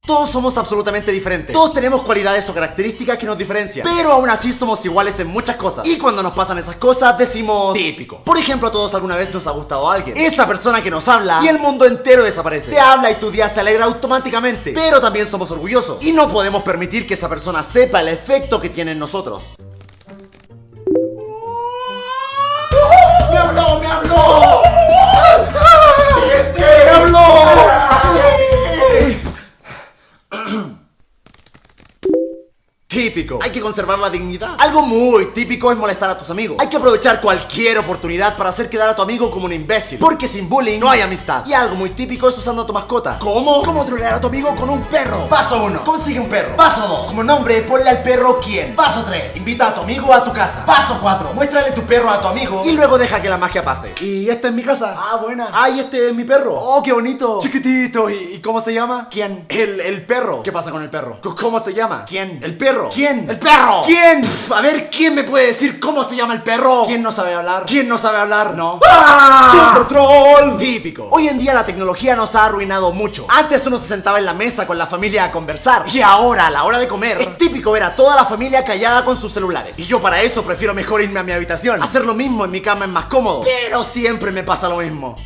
Todos somos absolutamente diferentes. Todos tenemos cualidades o características que nos diferencian, pero aún así somos iguales en muchas cosas. Y cuando nos pasan esas cosas decimos típico. Por ejemplo, a todos alguna vez nos ha gustado alguien, esa persona que nos habla y el mundo entero desaparece. Te habla y tu día se alegra automáticamente. Pero también somos orgullosos y no podemos permitir que esa persona sepa el efecto que tiene en nosotros. ¡Me habló! ¡Me habló! ¡Me habló! Típico. Hay que conservar la dignidad. Algo muy típico es molestar a tus amigos. Hay que aprovechar cualquier oportunidad para hacer quedar a tu amigo como un imbécil, porque sin bullying no hay amistad. Y algo muy típico es usando a tu mascota. ¿Cómo? ¿Cómo trolear a tu amigo con un perro? Paso 1. Consigue un perro. Paso 2. Como nombre, ponle al perro quién. Paso 3. Invita a tu amigo a tu casa. Paso 4. Muéstrale tu perro a tu amigo y luego deja que la magia pase. ¿Y esta es mi casa? Ah, buena. Ah, y este es mi perro. Oh, qué bonito. Chiquitito. ¿Y cómo se llama? ¿Quién? El perro. ¿Qué pasa con el perro? ¿Cómo se llama? ¿Quién? El perro. ¿Quién? ¡El perro! ¿Quién? A ver, ¿quién me puede decir cómo se llama el perro? ¿Quién no sabe hablar? ¿Quién no sabe hablar? No. ¡Ah! ¡Super troll! Típico. Hoy en día la tecnología nos ha arruinado mucho. Antes uno se sentaba en la mesa con la familia a conversar. Y ahora, a la hora de comer, es típico ver a toda la familia callada con sus celulares. Y yo para eso prefiero mejor irme a mi habitación. Hacer lo mismo en mi cama es más cómodo. Pero siempre me pasa lo mismo.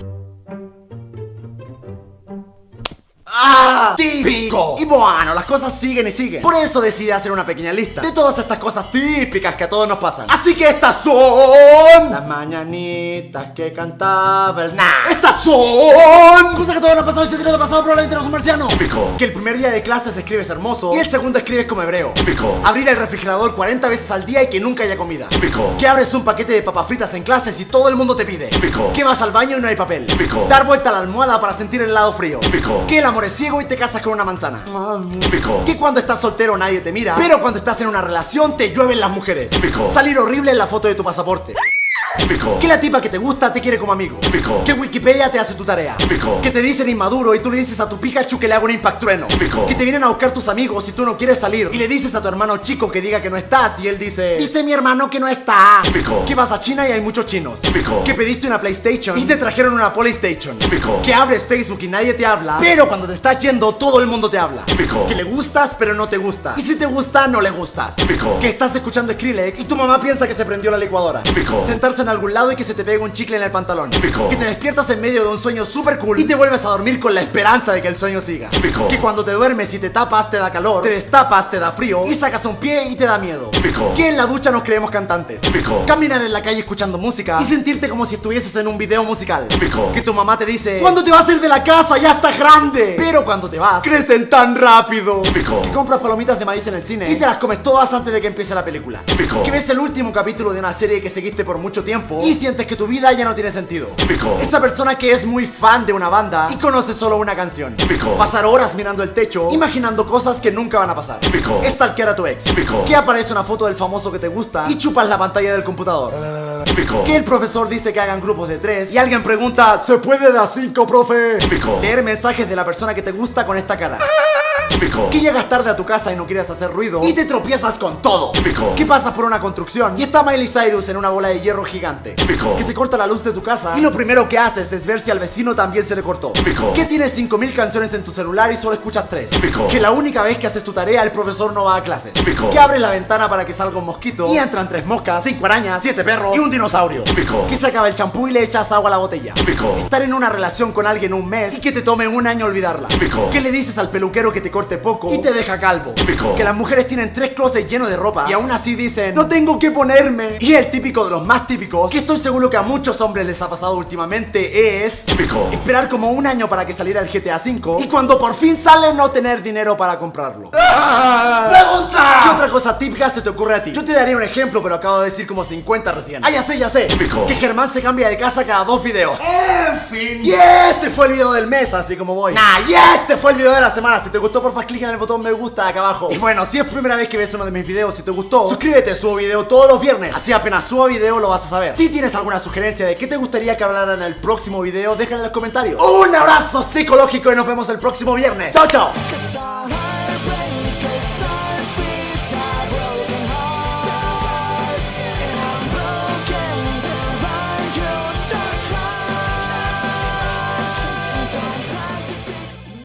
¡Ah! ¡Típico! Y bueno, las cosas siguen y siguen. Por eso decidí hacer una pequeña lista de todas estas cosas típicas que a todos nos pasan. Así que estas son las mañanitas que cantaba el... Estas son cosas que a todos nos han pasado y si te ha pasado probablemente no son marcianos. Típico. Que el primer día de clases escribes hermoso y el segundo escribes como hebreo. Típico. Abrir el refrigerador 40 veces al día y que nunca haya comida. Típico. Que abres un paquete de papas fritas en clases y todo el mundo te pide. Típico. Que vas al baño y no hay papel. Típico. Dar vuelta a la almohada para sentir el lado frío. Típico. Que el amor es ciego y te casas con una manzana. Típico. Que cuando estás soltero nadie te mira, pero cuando estás en una relación te llueven las mujeres. Típico. Salir horrible en la foto de tu pasaporte. Típico. Que la tipa que te gusta te quiere como amigo. Típico. Que Wikipedia te hace tu tarea. Típico. Que te dicen inmaduro y tú le dices a tu Pikachu que le haga un impact trueno. Típico. Que te vienen a buscar tus amigos y tú no quieres salir y le dices a tu hermano chico que diga que no estás y él dice mi hermano que no está. Típico. Que vas a China y hay muchos chinos. Típico. Que pediste una PlayStation y te trajeron una Polystation. Típico. Que abres Facebook y nadie te habla, pero cuando te estás yendo todo el mundo te habla. Típico. Que le gustas pero no te gusta, y si te gusta no le gustas. Típico. Que estás escuchando Skrillex y tu mamá piensa que se prendió la licuadora. Típico. Sentarse en algún lado y que se te pegue un chicle en el pantalón. Típico. Que te despiertas en medio de un sueño super cool y te vuelves a dormir con la esperanza de que el sueño siga. Típico. Que cuando te duermes y te tapas te da calor, te destapas te da frío y sacas un pie y te da miedo. Típico. Que en la ducha nos creemos cantantes. Típico. Caminar en la calle escuchando música y sentirte como si estuvieses en un video musical. Típico. Que tu mamá te dice ¿cuándo te vas a ir de la casa? Ya estás grande. Pero cuando te vas crecen tan rápido. Típico. Que compras palomitas de maíz en el cine y te las comes todas antes de que empiece la película. Típico. Que ves el último capítulo de una serie que seguiste por mucho tiempo y sientes que tu vida ya no tiene sentido. Típico. Esa persona que es muy fan de una banda y conoce solo una canción. Típico. Pasar horas mirando el techo imaginando cosas que nunca van a pasar. Típico. Stalkear a tu ex. Típico. Que aparece una foto del famoso que te gusta y chupas la pantalla del computador. Típico. Que el profesor dice que hagan grupos de 3 y alguien pregunta ¿se puede de a 5, profe? Típico. Leer mensajes de la persona que te gusta con esta cara. Típico. Que llegas tarde a tu casa y no quieres hacer ruido y te tropiezas con todo. Típico. Que pasas por una construcción y está Miley Cyrus en una bola de hierro gigante. Típico. Que se corta la luz de tu casa y lo primero que haces es ver si al vecino también se le cortó. Típico. Que tienes 5000 canciones en tu celular y solo escuchas 3. Típico. Que la única vez que haces tu tarea el profesor no va a clases. Típico. Que abres la ventana para que salga un mosquito y entran 3 moscas, 5 arañas, 7 perros y un dinosaurio. Típico. Que se acaba el champú y le echas agua a la botella. Típico. Estar en una relación con alguien un mes y que te tome un año olvidarla. Típico. Que le dices al peluquero que te corte poco y te deja calvo. Típico. Que las mujeres tienen 3 closets llenos de ropa y aún así dicen no tengo que ponerme. Y el típico de los más típicos, que estoy seguro que a muchos hombres les ha pasado últimamente, es típico. Esperar como un año para que saliera el GTA V y cuando por fin sale no tener dinero para comprarlo. ¡Pregunta! ¿Qué otra cosa típica se te ocurre a ti? Yo te daría un ejemplo, pero acabo de decir como 50 recién. Ah, ya sé. Típico. Que Germán se cambia de casa cada 2 videos. En fin. Y este fue el video del mes, así como voy. Y este fue el video de la semana. Si te gustó, porfa, clic en el botón me gusta de acá abajo. Y bueno, si es primera vez que ves uno de mis videos, si te gustó, suscríbete, subo video todos los viernes. Así apenas subo video lo vas a saber. Si tienes alguna sugerencia de qué te gustaría que hablara en el próximo video, déjala en los comentarios. Un abrazo psicológico y nos vemos el próximo viernes. Chao, chao.